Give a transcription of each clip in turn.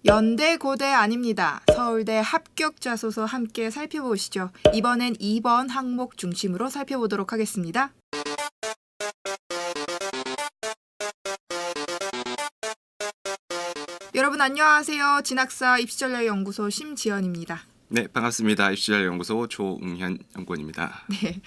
연대 고대 아닙니다. 서울대 합격 자소서 함께 살펴보시죠. 이번엔 2번 항목 중심으로 살펴보도록 하겠습니다. 여러분 안녕하세요. 진학사 입시전략연구소 심지연입니다. 네, 반갑습니다. 입시전략연구소 조웅현 연구원입니다. 네,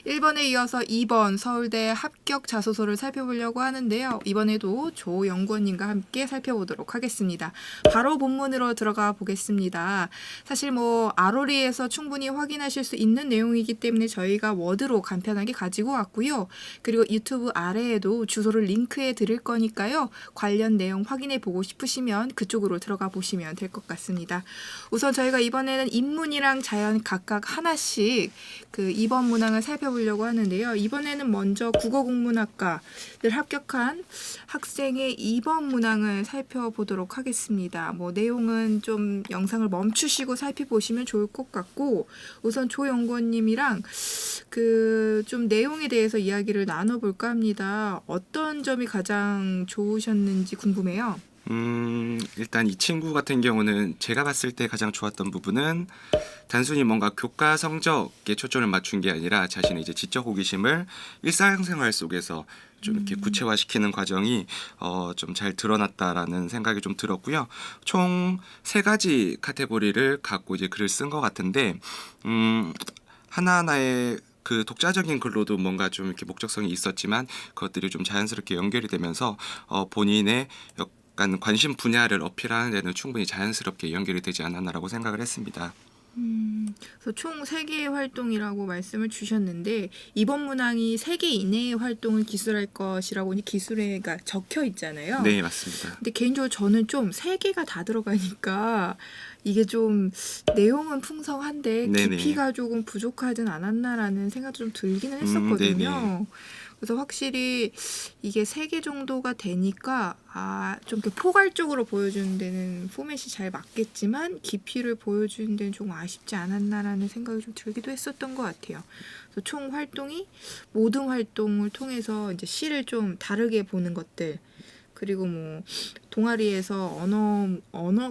1번에 이어서 2번 서울대 합격 자소서를 살펴보려고 하는데요. 이번에도 조 연구원님과 함께 살펴보도록 하겠습니다. 바로 본문으로 들어가 보겠습니다. 사실 아로리에서 충분히 확인하실 수 있는 내용이기 때문에 저희가 워드로 간편하게 가지고 왔고요. 그리고 유튜브 아래에도 주소를 링크해 드릴 거니까요. 관련 내용 확인해 보고 싶으시면 그쪽으로 들어가 보시면 될 것 같습니다. 우선 저희가 이번에는 인문이랑 자연 각각 하나씩 그 2번 문항을 살펴보려고 하는데요. 이번에는 먼저 국어국문학과를 합격한 학생의 2번 문항을 살펴보도록 하겠습니다. 내용은 좀 영상을 멈추시고 살펴보시면 좋을 것 같고, 우선 조 연구원님이랑 좀 내용에 대해서 이야기를 나눠볼까 합니다. 어떤 점이 가장 좋으셨는지 궁금해요. 일단 이 친구 같은 경우는 제가 봤을 때 가장 좋았던 부분은 단순히 뭔가 교과 성적에 초점을 맞춘 게 아니라 자신의 이제 지적 호기심을 일상생활 속에서 좀 이렇게 구체화시키는 과정이 좀 잘 드러났다라는 생각이 좀 들었고요. 총 3가지 카테고리를 갖고 이제 글을 쓴 것 같은데 하나하나의 그 독자적인 글로도 뭔가 좀 이렇게 목적성이 있었지만 그것들이 좀 자연스럽게 연결이 되면서 본인의 약간 관심 분야를 어필하는 데는 충분히 자연스럽게 연결이 되지 않았나라고 생각을 했습니다. 그래서 총 3개의 활동이라고 말씀을 주셨는데, 이번 문항이 3개 이내의 활동을 기술할 것이라고 기술에가 적혀 있잖아요. 네, 맞습니다. 근데 개인적으로 저는 좀 3개가 다 들어가니까 이게 좀 내용은 풍성한데 네네. 깊이가 조금 부족하진 않았나라는 생각도 좀 들기는 했었거든요. 네네. 그래서 확실히 이게 3개 정도가 되니까 좀 이렇게 포괄적으로 보여주는 데는 포맷이 잘 맞겠지만 깊이를 보여주는 데는 좀 아쉽지 않았나라는 생각이 좀 들기도 했었던 것 같아요. 그래서 총 활동이 모든 활동을 통해서 이제 시를 좀 다르게 보는 것들, 그리고 동아리에서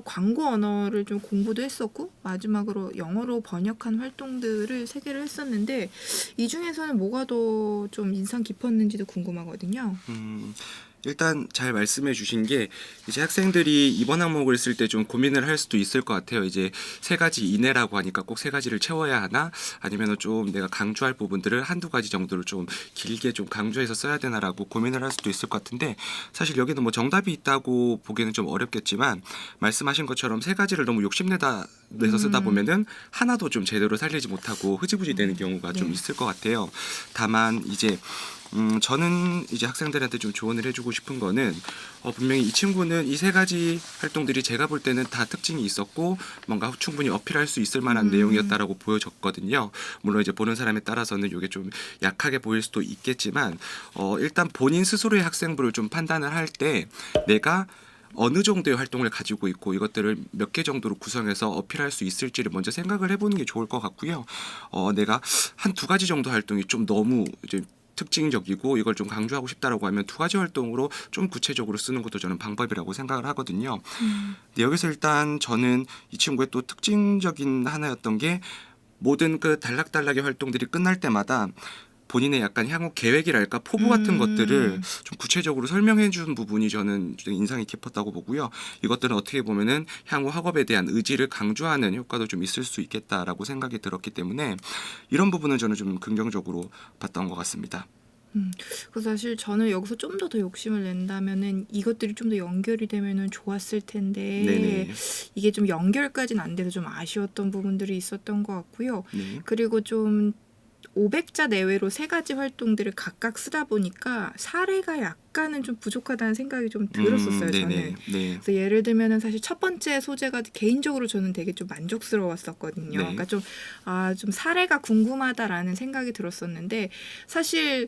광고 언어를 좀 공부도 했었고, 마지막으로 영어로 번역한 활동들을 3개를 했었는데, 이 중에서는 뭐가 더 좀 인상 깊었는지도 궁금하거든요. 일단 잘 말씀해 주신 게 이제 학생들이 이번 항목을 쓸 때 좀 고민을 할 수도 있을 것 같아요. 이제 3가지 이내라고 하니까 꼭 3가지를 채워야 하나, 아니면 좀 내가 강조할 부분들을 한두 가지 정도를 좀 길게 좀 강조해서 써야 되나라고 고민을 할 수도 있을 것 같은데, 사실 여기는 정답이 있다고 보기는 좀 어렵겠지만 말씀하신 것처럼 3가지를 너무 내서 쓰다 보면은 하나도 좀 제대로 살리지 못하고 흐지부지 되는 경우가 좀 있을 것 같아요. 다만 이제 저는 이제 학생들한테 좀 조언을 해주고 싶은 거는 분명히 이 친구는 이 3가지 활동들이 제가 볼 때는 다 특징이 있었고 뭔가 충분히 어필할 수 있을 만한 내용이었다라고 보여졌거든요. 물론 이제 보는 사람에 따라서는 이게 좀 약하게 보일 수도 있겠지만 일단 본인 스스로의 학생부를 좀 판단을 할 때 내가 어느 정도의 활동을 가지고 있고 이것들을 몇 개 정도로 구성해서 어필할 수 있을지를 먼저 생각을 해보는 게 좋을 것 같고요. 내가 한 2가지 정도 활동이 좀 너무 이제 특징적이고 이걸 좀 강조하고 싶다라고 하면 2가지 활동으로 좀 구체적으로 쓰는 것도 저는 방법이라고 생각을 하거든요. 근데 여기서 일단 저는 이 친구의 또 특징적인 하나였던 게 모든 그 단락단락의 활동들이 끝날 때마다 본인의 약간 향후 계획이랄까 포부 같은 것들을 좀 구체적으로 설명해 준 부분이 저는 인상이 깊었다고 보고요. 이것들은 어떻게 보면은 향후 학업에 대한 의지를 강조하는 효과도 좀 있을 수 있겠다라고 생각이 들었기 때문에 이런 부분은 저는 좀 긍정적으로 봤던 것 같습니다. 그래서 사실 저는 여기서 좀 더 욕심을 낸다면은 이것들이 좀 더 연결이 되면은 좋았을 텐데, 네네. 이게 좀 연결까지는 안 돼서 좀 아쉬웠던 부분들이 있었던 것 같고요. 네. 그리고 좀 500자 내외로 3가지 활동들을 각각 쓰다 보니까 사례가 약간은 좀 부족하다는 생각이 좀 들었었어요, 네네. 저는. 네. 그래서 예를 들면은 사실 첫 번째 소재가 개인적으로 저는 되게 좀 만족스러웠었거든요. 네. 그러니까 좀 사례가 궁금하다라는 생각이 들었었는데, 사실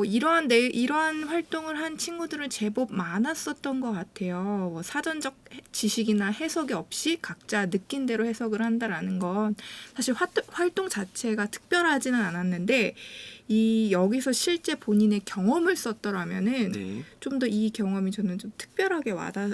이러한 활동을 한 친구들은 제법 많았었던 것 같아요. 사전적 지식이나 해석이 없이 각자 느낀 대로 해석을 한다라는 건 사실 활동 자체가 특별하지는 않았는데, 여기서 실제 본인의 경험을 썼더라면은 네. 좀 더 이 경험이 저는 좀 특별하게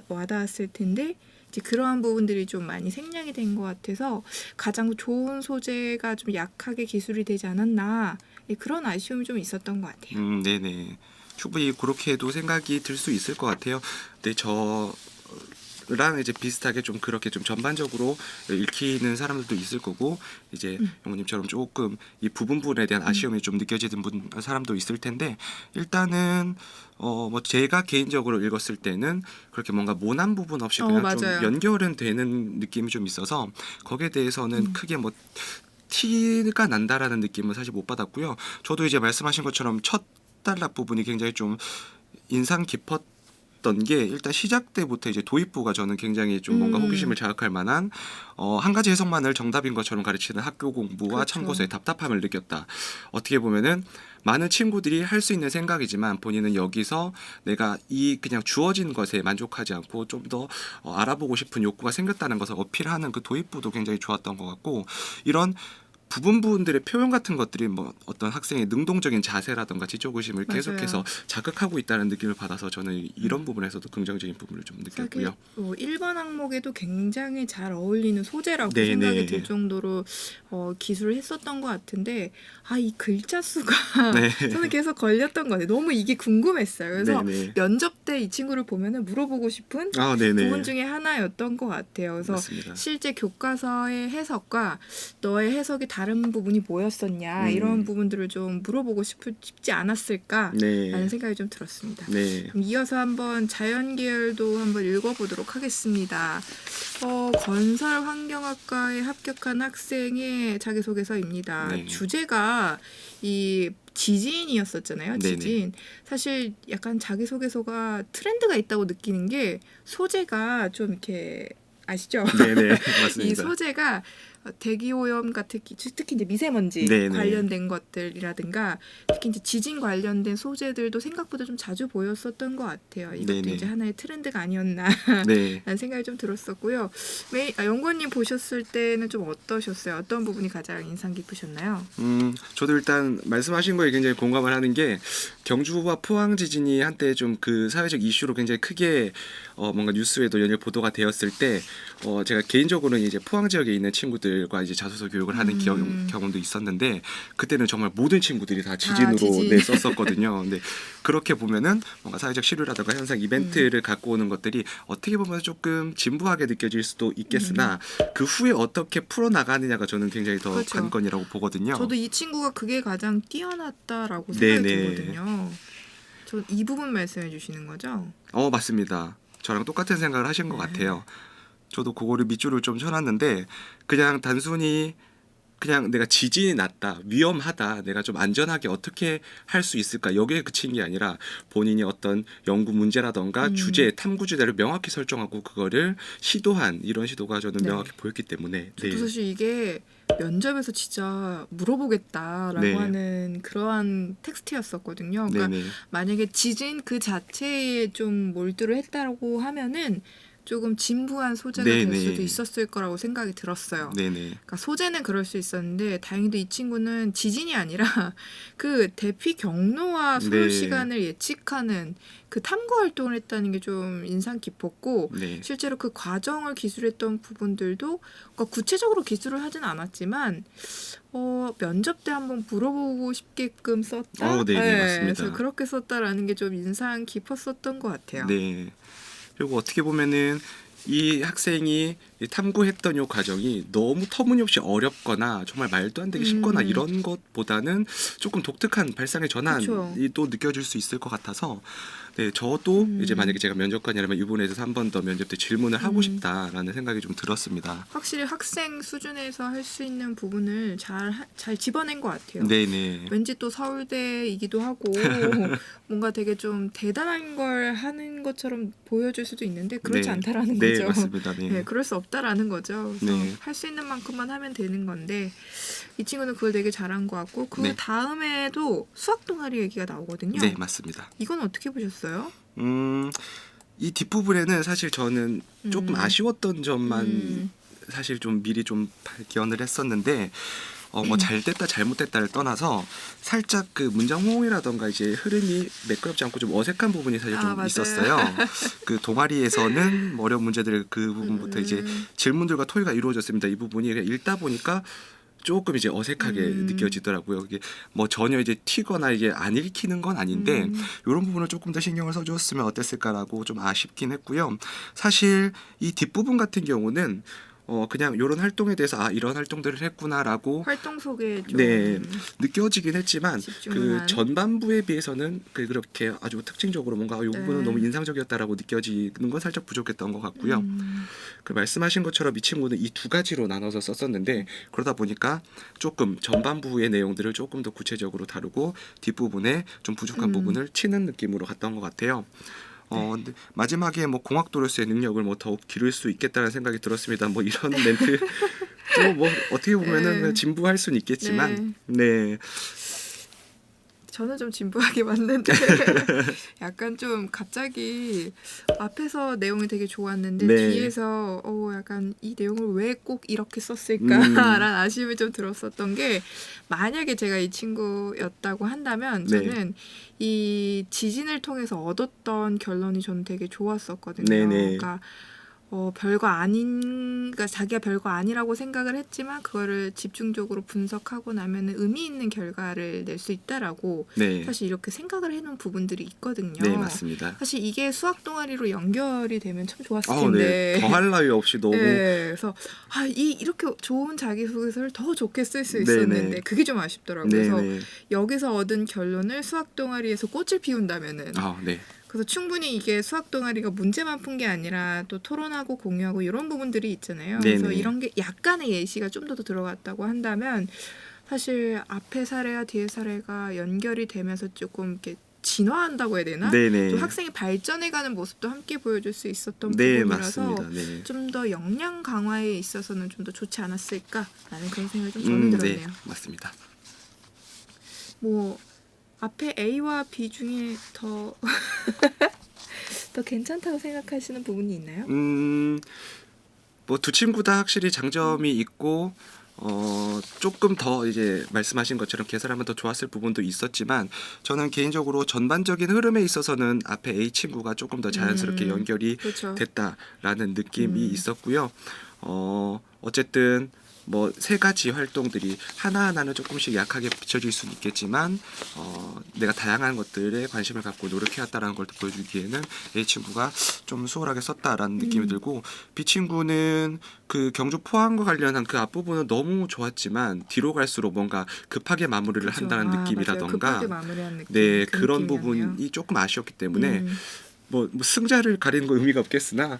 와닿았을 텐데, 이제 그러한 부분들이 좀 많이 생략이 된 것 같아서 가장 좋은 소재가 좀 약하게 기술이 되지 않았나 그런 아쉬움이 좀 있었던 것 같아요. 네네. 충분히 그렇게도 생각이 들 수 있을 것 같아요. 근데 저랑 이제 비슷하게 좀 그렇게 좀 전반적으로 읽히는 사람들도 있을 거고 이제 영호님처럼 조금 이 부분에 대한 아쉬움이 좀 느껴지는 사람도 있을 텐데 일단은 뭐 제가 개인적으로 읽었을 때는 그렇게 뭔가 모난 부분 없이 그냥 좀 맞아요. 연결은 되는 느낌이 좀 있어서 거기에 대해서는 크게 뭐 티가 난다라는 느낌은 사실 못 받았고요. 저도 이제 말씀하신 것처럼 첫 단락 부분이 굉장히 좀 인상 깊었던 게 일단 시작 때부터 이제 도입부가 저는 굉장히 좀 뭔가 호기심을 자극할 만한 한 가지 해석만을 정답인 것처럼 가르치는 학교 공부와 그렇죠. 참고서의 답답함을 느꼈다. 어떻게 보면은 많은 친구들이 할 수 있는 생각이지만 본인은 여기서 내가 이 그냥 주어진 것에 만족하지 않고 좀 더 알아보고 싶은 욕구가 생겼다는 것을 어필하는 그 도입부도 굉장히 좋았던 것 같고 이런 부분들의 표현 같은 것들이 뭐 어떤 학생의 능동적인 자세라든가 지적의심을 맞아요. 계속해서 자극하고 있다는 느낌을 받아서 저는 이런 부분에서도 긍정적인 부분을 좀 느꼈고요. 1번 항목에도 굉장히 잘 어울리는 소재라고 네, 생각이 네. 들 정도로 기술을 했었던 것 같은데 이 글자 수가 네. 저는 계속 걸렸던 것 같아요. 너무 이게 궁금했어요. 그래서 네네. 면접 때 이 친구를 보면은 물어보고 싶은 네네. 부분 중에 하나였던 것 같아요. 그래서 맞습니다. 실제 교과서의 해석과 너의 해석이 다른 부분이 뭐였었냐 이런 부분들을 좀 물어보고 싶지 않았을까라는 네. 생각이 좀 들었습니다. 네. 그럼 이어서 한번 자연계열도 한번 읽어보도록 하겠습니다. 건설환경학과에 합격한 학생의 자기소개서입니다. 네. 주제가 이 지진이었었잖아요. 네네. 지진. 사실 약간 자기소개서가 트렌드가 있다고 느끼는 게 소재가 좀 이렇게 아시죠? 네네. 이 맞습니다. 소재가 대기오염 같은 특히 이제 미세먼지 네네. 관련된 것들이라든가 특히 이제 지진 관련된 소재들도 생각보다 좀 자주 보였었던 것 같아요. 이것도 네네. 이제 하나의 트렌드가 아니었나 네. 라는 생각이 좀 들었었고요. 연구원님 보셨을 때는 좀 어떠셨어요? 어떤 부분이 가장 인상 깊으셨나요? 저도 일단 말씀하신 거에 굉장히 공감을 하는 게 경주와 포항 지진이 한때 좀 그 사회적 이슈로 굉장히 크게 뭔가 뉴스에도 연일 보도가 되었을 때 제가 개인적으로는 이제 포항 지역에 있는 친구들과 이제 자소서 교육을 하는 경험도 있었는데 그때는 정말 모든 친구들이 다 지진으로 지진. 네, 썼었거든요. 근데 그렇게 보면은 뭔가 사회적 시류라든가 현상 이벤트를 갖고 오는 것들이 어떻게 보면 조금 진부하게 느껴질 수도 있겠으나 그 후에 어떻게 풀어 나가느냐가 저는 굉장히 더 그렇죠. 관건이라고 보거든요. 저도 이 친구가 그게 가장 뛰어났다라고 생각이 네네. 들거든요. 저 이 부분 말씀해 주시는 거죠? 맞습니다. 저랑 똑같은 생각을 하신 것 같아요. 저도 그거를 밑줄을 좀 쳐놨는데 그냥 단순히 그냥 내가 지진이 났다, 위험하다, 내가 좀 안전하게 어떻게 할 수 있을까 여기에 그친 게 아니라 본인이 어떤 연구 문제라던가 주제, 탐구 주제를 명확히 설정하고 그거를 시도한 이런 시도가 저는 네. 명확히 보였기 때문에 저도 네. 사실 이게 면접에서 진짜 물어보겠다라고 네. 하는 그러한 텍스트였었거든요. 그러니까 네네. 만약에 지진 그 자체에 좀 몰두를 했다라고 하면은 조금 진부한 소재가 될 네네. 수도 있었을 거라고 생각이 들었어요. 네네. 그러니까 소재는 그럴 수 있었는데 다행히도 이 친구는 지진이 아니라 그 대피 경로와 소요 네. 시간을 예측하는 그 탐구 활동을 했다는 게 좀 인상 깊었고 네. 실제로 그 과정을 기술했던 부분들도 그러니까 구체적으로 기술을 하진 않았지만 면접 때 한번 물어보고 싶게끔 썼다. 네네, 맞습니다. 그래서 그렇게 썼다라는 게 좀 인상 깊었었던 것 같아요. 네. 그리고 어떻게 보면은 이 학생이 탐구했던 요 과정이 너무 터무니없이 어렵거나 정말 말도 안 되게 쉽거나 이런 것보다는 조금 독특한 발상의 전환이 그쵸. 또 느껴질 수 있을 것 같아서 네, 저도 이제 만약에 제가 면접관이라면 이번에 대해서 한 번 더 면접 때 질문을 하고 싶다라는 생각이 좀 들었습니다. 확실히 학생 수준에서 할 수 있는 부분을 잘 집어낸 것 같아요. 네네. 왠지 또 서울대이기도 하고 뭔가 되게 좀 대단한 걸 하는 것처럼 보여줄 수도 있는데 그렇지 네. 않다라는 네, 거죠. 맞습니다. 네. 네, 그럴 수 없다라는 거죠. 그래서 네. 할 수 있는 만큼만 하면 되는 건데 이 친구는 그걸 되게 잘한 것 같고 그 네. 다음에도 수학 동아리 얘기가 나오거든요. 네, 맞습니다. 이건 어떻게 보셨어요? 이 뒷부분에는 사실 저는 조금 아쉬웠던 점만 사실 좀 미리 좀 발견을 했었는데 뭐 잘됐다 잘못됐다를 떠나서 살짝 그 문장 호응이라던가 이제 흐름이 매끄럽지 않고 좀 어색한 부분이 사실 좀 맞아요. 있었어요. 그 동아리에서는 뭐 어려운 문제들 그 부분부터 이제 질문들과 토의가 이루어졌습니다. 이 부분이 그냥 읽다 보니까 조금 이제 어색하게 느껴지더라고요. 이게 뭐 전혀 이제 튀거나 이게 안 읽히는 건 아닌데 이런 부분을 조금 더 신경을 써줬으면 어땠을까라고 좀 아쉽긴 했고요. 사실 이 뒷부분 같은 경우는 그냥 이런 활동에 대해서 이런 활동들을 했구나라고 활동 속에 좀 네 느껴지긴 했지만 집중을 그 한. 전반부에 비해서는 그렇게 아주 특징적으로 뭔가 이 부분은 네. 너무 인상적이었다라고 느껴지는 건 살짝 부족했던 것 같고요. 그 말씀하신 것처럼 이 친구는 이 두 가지로 나눠서 썼었는데 그러다 보니까 조금 전반부의 내용들을 조금 더 구체적으로 다루고 뒷부분에 좀 부족한 부분을 치는 느낌으로 갔던 것 같아요. 근데 마지막에 뭐 공학도로서의 능력을 뭐 더욱 기를 수 있겠다는 생각이 들었습니다. 뭐 이런 멘트 또 뭐 어떻게 보면은 네. 그냥 진부할 수는 있겠지만 네. 저는 좀 진부하게 봤는데 약간 좀 갑자기 앞에서 내용이 되게 좋았는데 네. 뒤에서 약간 이 내용을 왜 꼭 이렇게 썼을까라는 아쉬움이 좀 들었었던 게 만약에 제가 이 친구였다고 한다면 네. 저는 이 지진을 통해서 얻었던 결론이 저는 되게 좋았었거든요. 네네. 그러니까 그러니까 자기가 별거 아니라고 생각을 했지만 그거를 집중적으로 분석하고 나면은 의미 있는 결과를 낼 수 있다라고 네. 사실 이렇게 생각을 해놓은 부분들이 있거든요. 네, 맞습니다. 사실 이게 수학 동아리로 연결이 되면 참 좋았을 네. 텐데. 더할 나위 없이 너무 네, 그래서 이렇게 좋은 자기소개서를 더 좋게 쓸 수 네네. 있었는데 그게 좀 아쉽더라고요. 그래서 네네. 여기서 얻은 결론을 수학 동아리에서 꽃을 피운다면은 네. 그래서 충분히 이게 수학 동아리가 문제만 푼 게 아니라 또 토론하고 공유하고 이런 부분들이 있잖아요. 그래서 네네. 이런 게 약간의 예시가 좀 더 들어갔다고 한다면 사실 앞에 사례와 뒤에 사례가 연결이 되면서 조금 이렇게 진화한다고 해야 되나? 네네. 좀 학생이 발전해가는 모습도 함께 보여줄 수 있었던 네, 부분이라서 맞습니다. 네. 좀 더 역량 강화에 있어서는 좀 더 좋지 않았을까라는 그런 생각이 좀 저는 들었네요. 네, 맞습니다. 뭐 앞에 A와 B 중에 더 괜찮다고 생각하시는 부분이 있나요? 뭐 두 친구 다 확실히 장점이 있고 조금 더 이제 말씀하신 것처럼 개설하면 더 좋았을 부분도 있었지만 저는 개인적으로 전반적인 흐름에 있어서는 앞에 A 친구가 조금 더 자연스럽게 연결이 그렇죠. 됐다라는 느낌이 있었고요. 어쨌든 뭐 세 가지 활동들이 하나하나는 조금씩 약하게 비춰질 수는 있겠지만 내가 다양한 것들에 관심을 갖고 노력해왔다라는 걸 보여주기에는 A 친구가 좀 수월하게 썼다라는 느낌이 들고 B 친구는 그 경주 포항과 관련한 그 앞부분은 너무 좋았지만 뒤로 갈수록 뭔가 급하게 마무리를 그쵸. 한다는 맞아요. 느낌이라던가 급하게 마무리한 느낌. 네 그 그런 느낌이 부분이 나네요. 조금 아쉬웠기 때문에 음. 뭐 승자를 가리는 거 의미가 없겠으나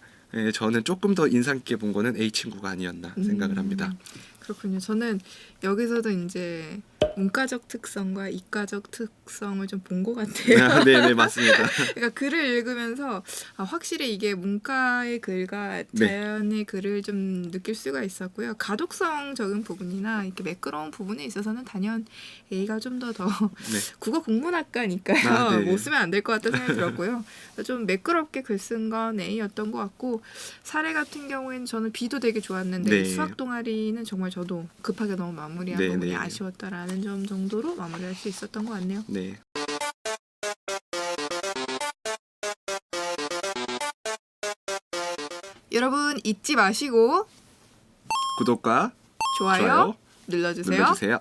저는 조금 더 인상 깊게 본 거는 A 친구가 아니었나 생각을 합니다. 그렇군요. 저는 여기서도 이제 문과적 특성과 이과적 특성을 좀 본 것 같아요. 네, 맞습니다. 그러니까 글을 읽으면서 확실히 이게 문과의 글과 네. 자연의 글을 좀 느낄 수가 있었고요. 가독성적인 부분이나 이렇게 매끄러운 부분에 있어서는 단연 A가 좀 더 네. 국어 국문학과니까요. 네. 못 쓰면 안 될 것 같다는 생각이 들었고요. 좀 매끄럽게 글 쓴 건 A였던 것 같고 사례 같은 경우에는 저는 B도 되게 좋았는데 네. 수학 동아리는 정말 저도 급하게 너무 마무리한 네, 부분이 네. 아쉬웠다라는 점 정도로 마무리할 수 있었던 것 같네요. 네. 여러분 잊지 마시고 구독과 좋아요, 좋아요 눌러주세요. 눌러주세요.